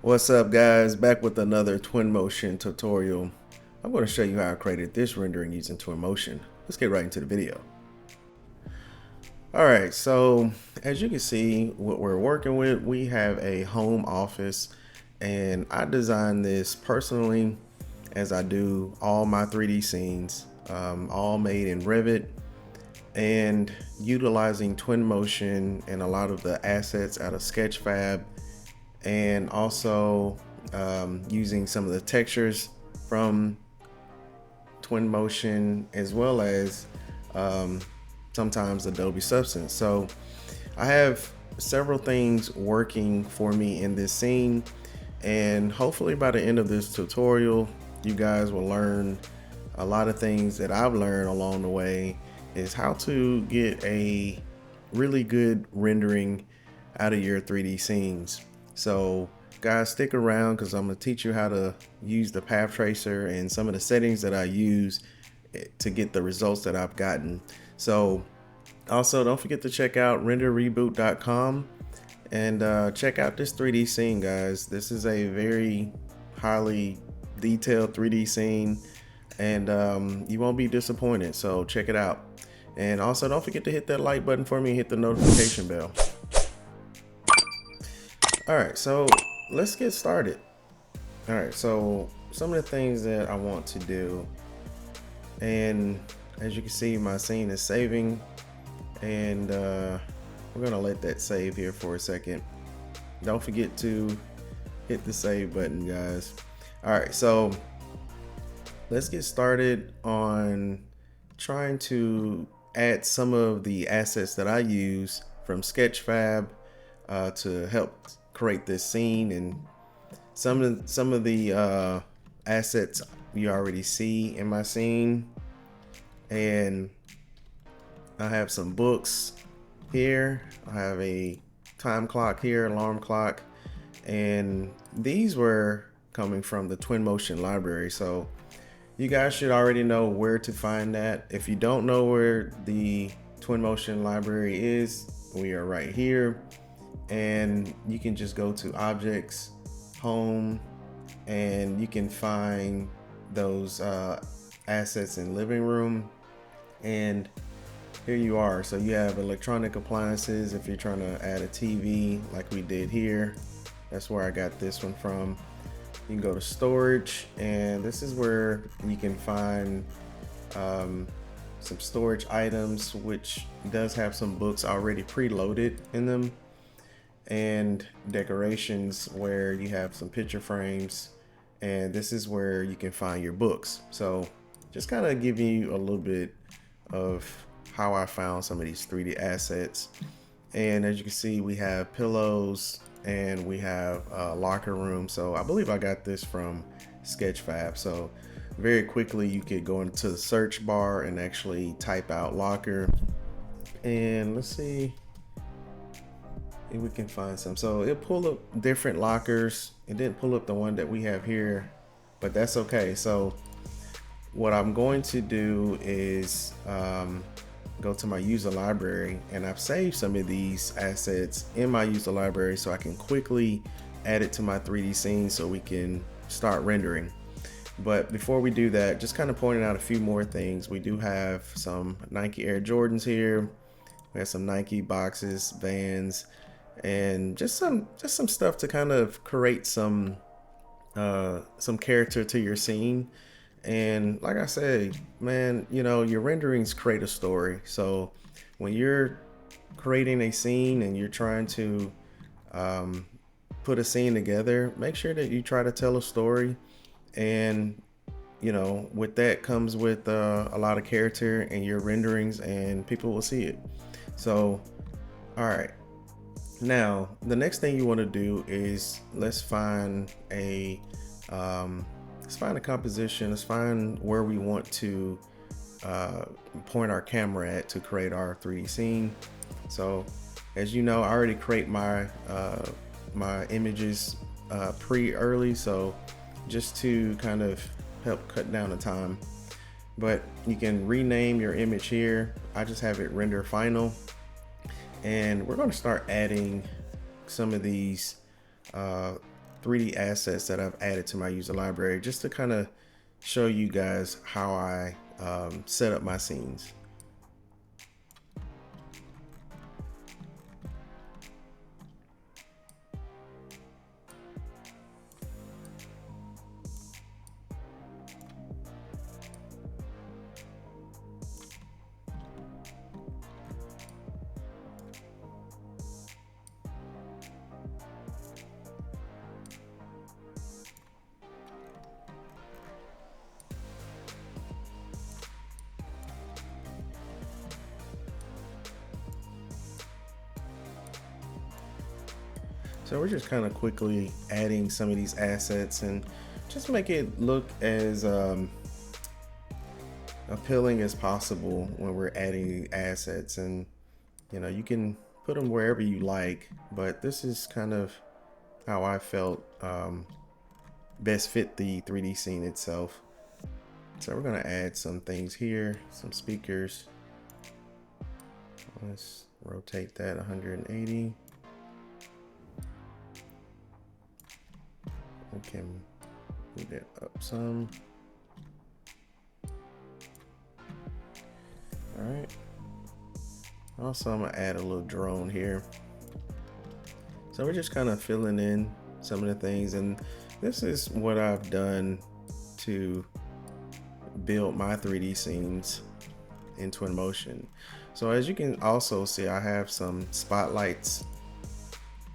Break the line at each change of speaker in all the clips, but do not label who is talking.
What's up, guys? Back with another Twinmotion tutorial. I'm going to show you how I created this rendering using Twinmotion. Let's get right into the video. Alright, so as you can see, what we're working with, we have a home office, and I designed this personally as I do all my 3D scenes, all made in Revit and utilizing Twinmotion and a lot of the assets out of Sketchfab, and also using some of the textures from Twinmotion, as well as sometimes Adobe Substance. So I have several things working for me in this scene, and hopefully by the end of this tutorial you guys will learn a lot of things that I've learned along the way, is how to get a really good rendering out of your 3D scenes. So guys, stick around because I'm going to teach you how to use the path tracer and some of the settings that I use to get the results that I've gotten. So also don't forget to check out reboot.com and check out this 3D scene, guys. This is a very highly detailed 3D scene, and you won't be disappointed, so check it out. And also don't forget to hit that like button for me and hit the notification bell. Alright, so let's get started. Alright, so some of the things that I want to do, and as you can see, my scene is saving, and we're gonna let that save here for a second. Don't forget to hit the save button, guys. Alright, so let's get started on trying to add some of the assets that I use from Sketchfab to help create this scene. And some of the assets you already see in my scene, and I have some books here. I have a time clock here, alarm clock, and these were coming from the Twinmotion library. So you guys should already know where to find that. If you don't know where the Twinmotion library is, we are right here, and you can just go to Objects, Home, and you can find those assets in Living Room, and here you are. So you have electronic appliances. If you're trying to add a TV like we did here, that's where I got this one from. You can go to storage, and this is where you can find some storage items, which does have some books already preloaded in them, and decorations where you have some picture frames, and this is where you can find your books. So just kind of giving you a little bit of how I found some of these 3D assets. And as you can see, we have pillows and we have a locker room. So I believe I got this from Sketchfab. So very quickly you could go into the search bar and actually type out locker, and let's see if we can find some. So it pulled up different lockers. It didn't pull up the one that we have here, but that's okay. So what I'm going to do is go to my user library, and I've saved some of these assets in my user library so I can quickly add it to my 3D scene so we can start rendering. But before we do that, just kind of pointing out a few more things. We do have some Nike Air Jordans here. We have some Nike boxes, Vans, and just some stuff to kind of create some character to your scene. And like I say, man, you know, your renderings create a story. So when you're creating a scene and you're trying to put a scene together, make sure that you try to tell a story. And you know, with that comes with a lot of character in your renderings, and people will see it. So all right, now the next thing you want to do is let's find a composition. Let's find where we want to point our camera at to create our 3D scene. So as you know, I already create my my images early, so just to kind of help cut down the time. But you can rename your image here. I just have it render final, and we're going to start adding some of these 3D assets that I've added to my user library, just to kind of show you guys how I set up my scenes. So we're just kind of quickly adding some of these assets and just make it look as appealing as possible when we're adding assets. And you can put them wherever you like, but this is kind of how I felt best fit the 3D scene itself. So we're gonna add some things here, some speakers. Let's rotate that 180. We can move that up some. All right. Also, I'm gonna add a little drone here. So we're just kind of filling in some of the things, and this is what I've done to build my 3D scenes in Twinmotion. So as you can also see, I have some spotlights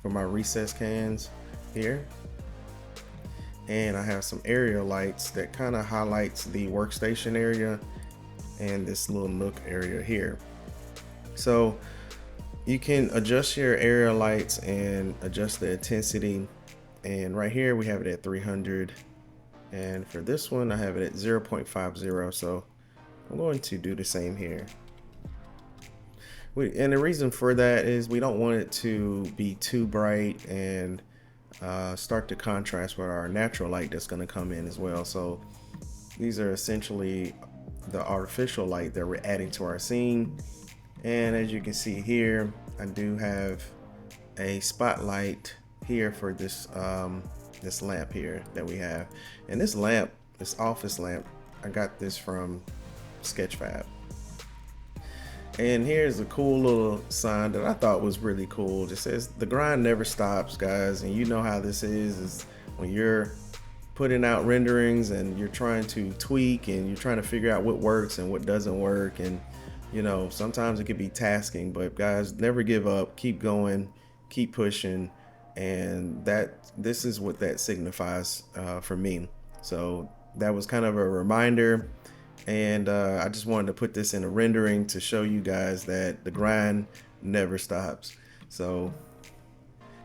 for my recess cans here. And I have some area lights that kind of highlights the workstation area and this little nook area here. So you can adjust your area lights and adjust the intensity. And right here we have it at 300. And for this one, I have it at 0.50. So I'm going to do the same here. And the reason for that is we don't want it to be too bright and start to contrast with our natural light that's going to come in as well. So these are essentially the artificial light that we're adding to our scene. And as you can see here, I do have a spotlight here for this this lamp here that we have. And this lamp, this office lamp, I got this from Sketchfab. And here's a cool little sign that I thought was really cool. It says the grind never stops, guys. And you know how this is when you're putting out renderings and you're trying to tweak and you're trying to figure out what works and what doesn't work. And sometimes it can be tasking, but guys, never give up, keep going, keep pushing. And this is what that signifies for me. So that was kind of a reminder. And I just wanted to put this in a rendering to show you guys that the grind never stops. So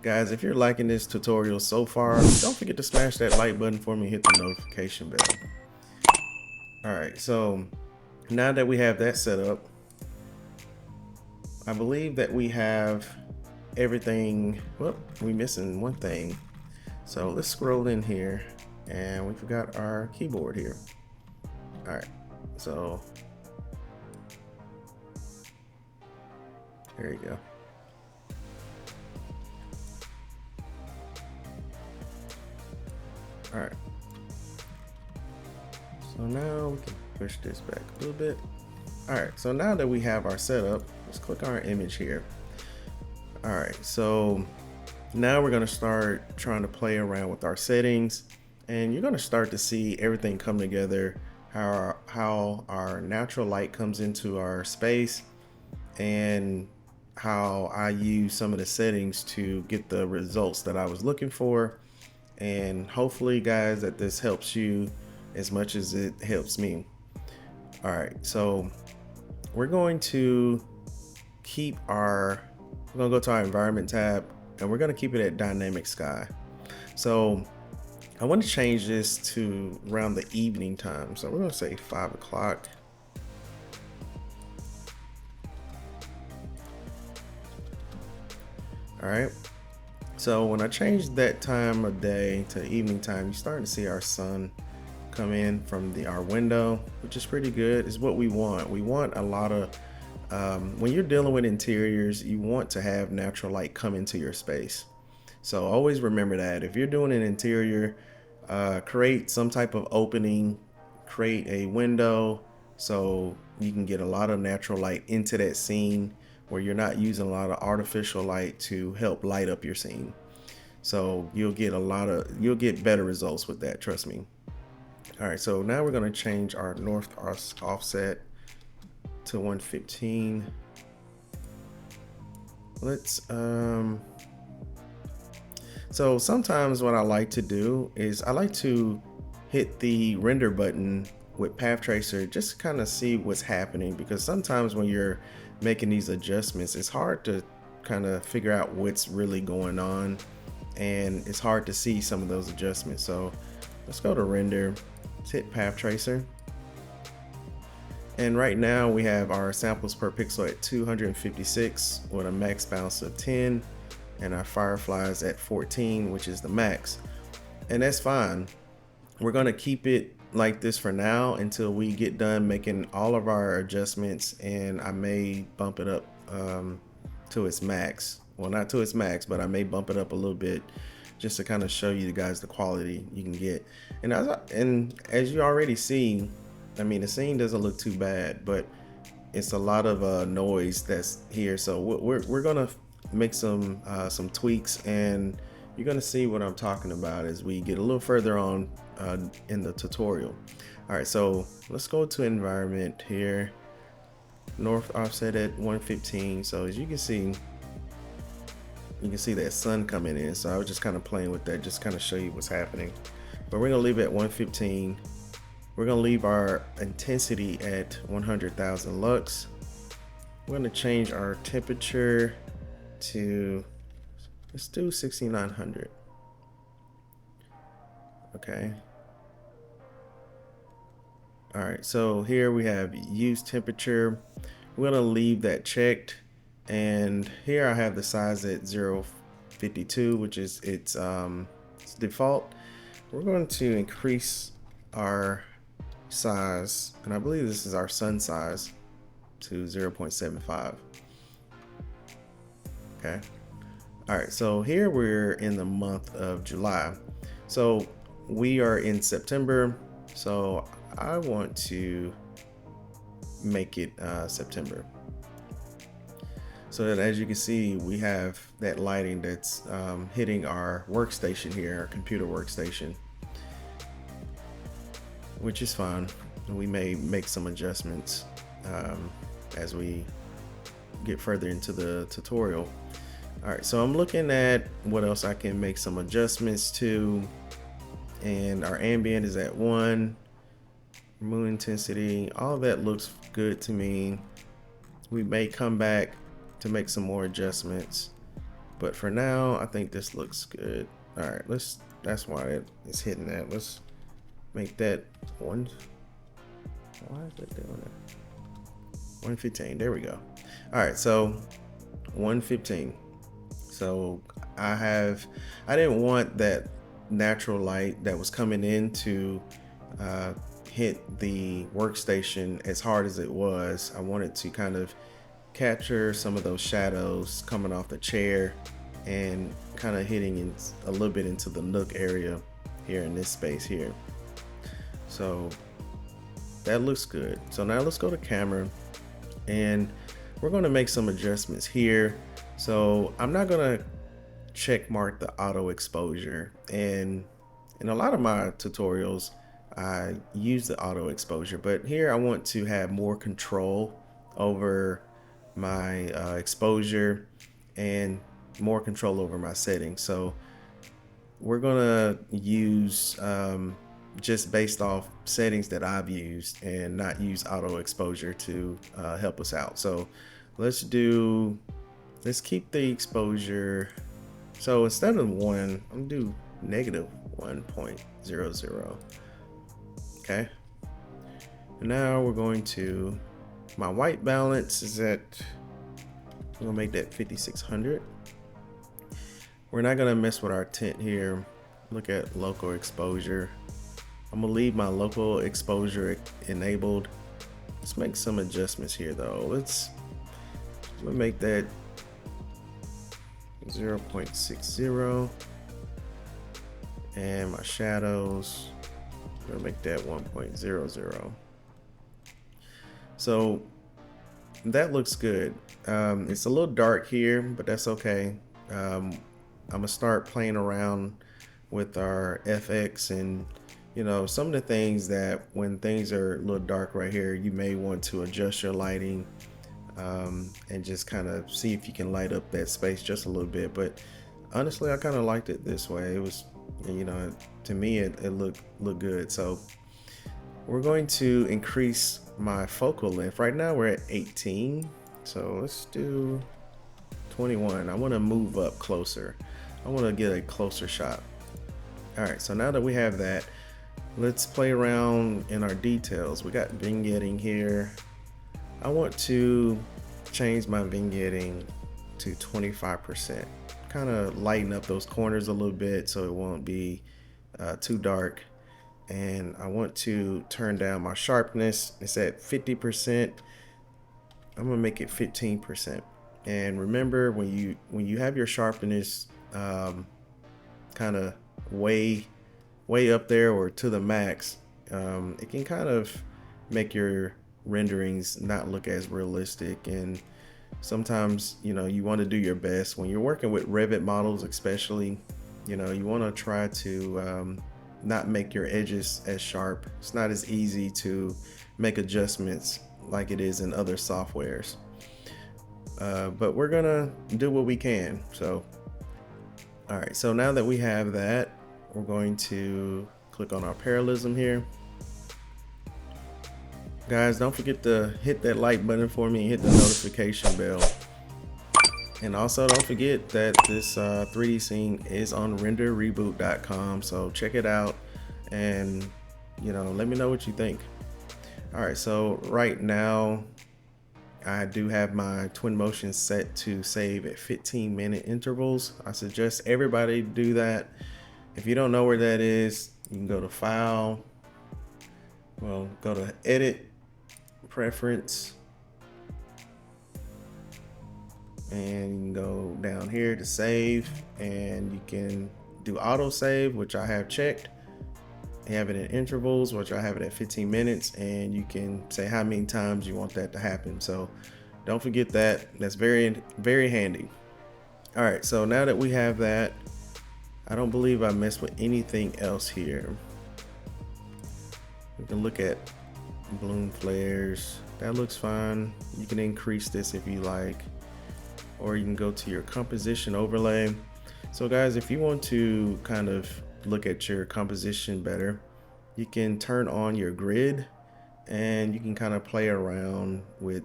guys, if you're liking this tutorial so far, don't forget to smash that like button for me, hit the notification bell. All right, so now that we have that set up, I believe that we have everything. Well, we're missing one thing. So let's scroll in here, and we forgot our keyboard here. All right. So there you go. All right. So now we can push this back a little bit. All right. So now that we have our setup, let's click on our image here. All right. So now we're going to start trying to play around with our settings, and you're going to start to see everything come together. How our natural light comes into our space, and how I use some of the settings to get the results that I was looking for. And hopefully guys, that this helps you as much as it helps me. All right, so we're going to go to our environment tab, and we're going to keep it at dynamic sky. So I want to change this to around the evening time. So we're going to say 5 o'clock. All right. So when I change that time of day to evening time, you're starting to see our sun come in from our window, which is pretty good. It's what we want. We want a lot of, when you're dealing with interiors, you want to have natural light come into your space. So always remember that if you're doing an interior, create some type of opening, create a window so you can get a lot of natural light into that scene where you're not using a lot of artificial light to help light up your scene. So you'll get better results with that, trust me. All right, so now we're going to change our north offset to 115. Let's so sometimes what I like to do is I like to hit the render button with path tracer just to kind of see what's happening, because sometimes when you're making these adjustments, it's hard to kind of figure out what's really going on, and it's hard to see some of those adjustments. So let's go to render, let's hit path tracer. And right now we have our samples per pixel at 256 with a max bounce of 10, and our fireflies at 14, which is the max. And that's fine. We're going to keep it like this for now until we get done making all of our adjustments, and I may bump it up to its max. Well, not to its max, but I may bump it up a little bit just to kind of show you guys the quality you can get. And as you already see, I mean, the scene doesn't look too bad, but it's a lot of noise that's here. So we're gonna make some tweaks, and you're gonna see what I'm talking about as we get a little further on in the tutorial. All right, so let's go to environment here, north offset at 115. So as you can see that sun coming in. So I was just kind of playing with that, just kind of show you what's happening. But we're gonna leave it at 115. We're gonna leave our intensity at 100,000 lux. We're gonna change our temperature to, let's do 6900. Okay. All right, so here we have use temperature. We're gonna leave that checked. And here I have the size at 0.52, which is its default. We're going to increase our size, and I believe this is our sun size, to 0.75. Okay. All right, so here we're in the month of July. So we are in September, so I want to make it September. So that, as you can see, we have that lighting that's hitting our workstation here, our computer workstation, which is fine. We may make some adjustments as we get further into the tutorial. All right, so I'm looking at what else I can make some adjustments to, and our ambient is at 1, moon intensity, all that looks good to me. We may come back to make some more adjustments, but for now I think this looks good. All right, that's why it's hitting that. Let's make that 1. Why is it doing that? 115. There we go. All right, so 115. So I didn't want that natural light that was coming in to hit the workstation as hard as it was. I wanted to kind of capture some of those shadows coming off the chair and kind of hitting in a little bit into the nook area here in this space here. So that looks good. So now let's go to camera, and we're going to make some adjustments here. So I'm not going to check mark the auto exposure, and in a lot of my tutorials I use the auto exposure, but here I want to have more control over my exposure and more control over my settings. So we're gonna use just based off settings that I've used, and not use auto exposure to help us out. So let's keep the exposure. So instead of 1, I'm gonna do -1.00. Okay. And now we're going to, my white balance is at, I'm gonna make that 5600. We're not gonna mess with our tint here. Look at local exposure. I'm gonna leave my local exposure enabled. Let's make some adjustments here though. Let's make that 0.60, and my shadows, I'm gonna make that 1.00. So that looks good. It's a little dark here, but that's okay. I'm gonna start playing around with our FX and some of the things that when things are a little dark right here, you may want to adjust your lighting and just kind of see if you can light up that space just a little bit. But honestly, I kind of liked it this way. It was, to me, it looked good. So we're going to increase my focal length. Right now we're at 18, so let's do 21. I want to move up closer. I want to get a closer shot. All right, so now that we have that, let's play around in our details. We got vignetting here. I want to change my vignetting to 25%. Kind of lighten up those corners a little bit so it won't be too dark. And I want to turn down my sharpness. It's at 50%. I'm gonna make it 15%. And remember, when you have your sharpness kind of way up there or to the max, it can kind of make your renderings not look as realistic. And sometimes you want to do your best when you're working with Revit models, especially. You want to try to not make your edges as sharp. It's not as easy to make adjustments like it is in other softwares. But we're gonna do what we can. So, all right, so now that we have that, we're going to click on our parallelism here. Guys, don't forget to hit that like button for me and hit the notification bell. And also don't forget that this 3D scene is on renderreboot.com, so check it out and let me know what you think. All right, so right now I do have my Twinmotion set to save at 15-minute intervals. I suggest everybody do that. If you don't know where that is, you can go to File, go to Edit, Preference, and you can go down here to save, and you can do auto save, which I have checked. You have it in intervals, which I have it at 15 minutes, and you can say how many times you want that to happen. So don't forget that. That's very, very handy. All right, so now that we have that, I don't believe I messed with anything else here. We can look at bloom flares. That looks fine. You can increase this if you like, or you can go to your composition overlay. So guys, if you want to kind of look at your composition better, you can turn on your grid and you can kind of play around with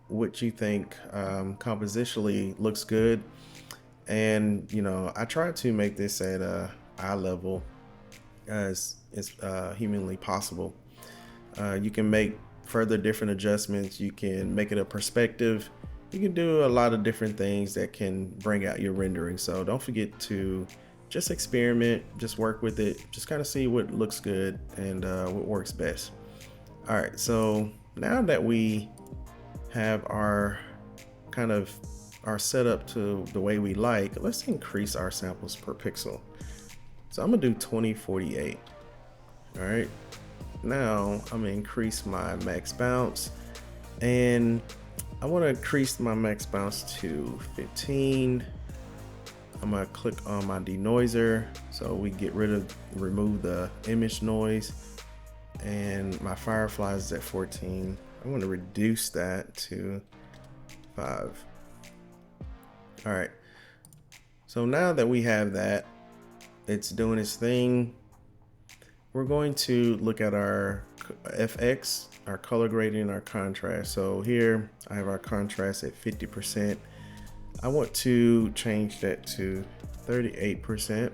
what you think compositionally looks good. And I try to make this at eye level as humanly possible. You can make further different adjustments. You can make it a perspective. You can do a lot of different things that can bring out your rendering. So don't forget to just experiment, just work with it, just kind of see what looks good and what works best. All right, so now that we have our kind of our setup to the way we like, let's increase our samples per pixel. So I'm gonna do 2048. All right, now I'm gonna increase my max bounce, and I want to increase my max bounce to 15. I'm gonna click on my denoiser so we remove the image noise, and my fireflies is at 14. I want to reduce that to 5. All right, so now that we have that, it's doing its thing. We're going to look at our FX, our color grading, our contrast. So here I have our contrast at 50%. I want to change that to 38%,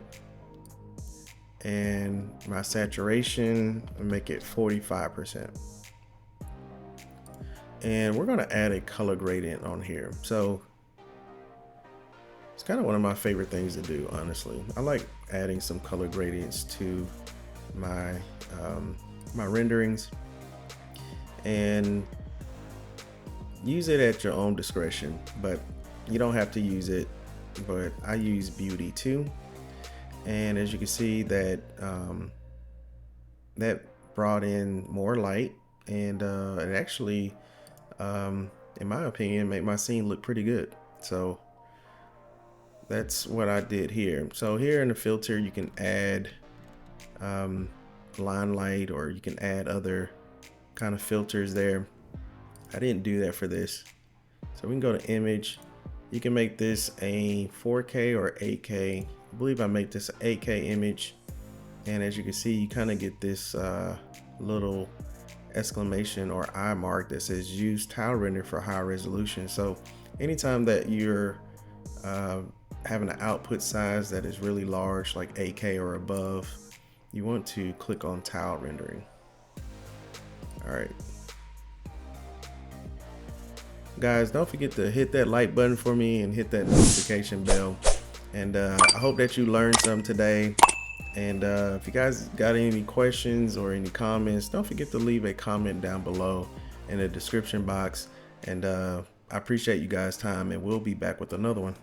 and my saturation, I'll make it 45%. And we're gonna add a color gradient on here. So it's kind of one of my favorite things to do, honestly. I like adding some color gradients to my my renderings, and use it at your own discretion, but you don't have to use it. but I use Beauty too. And as you can see, that that brought in more light, and it actually, in my opinion, made my scene look pretty good. So that's what I did here. So here in the filter, you can add line light, or you can add other kind of filters there. I didn't do that for this. So we can go to image. You can make this a 4K or 8K. I believe I make this an 8K image. And as you can see, you kind of get this little exclamation or eye mark that says use tile render for high resolution. So anytime that you're having an output size that is really large, like 8K or above, you want to click on tile rendering. All right. Guys, don't forget to hit that like button for me and hit that notification bell. And I hope that you learned something today. And if you guys got any questions or any comments, don't forget to leave a comment down below in the description box. And I appreciate you guys' time, and we'll be back with another one.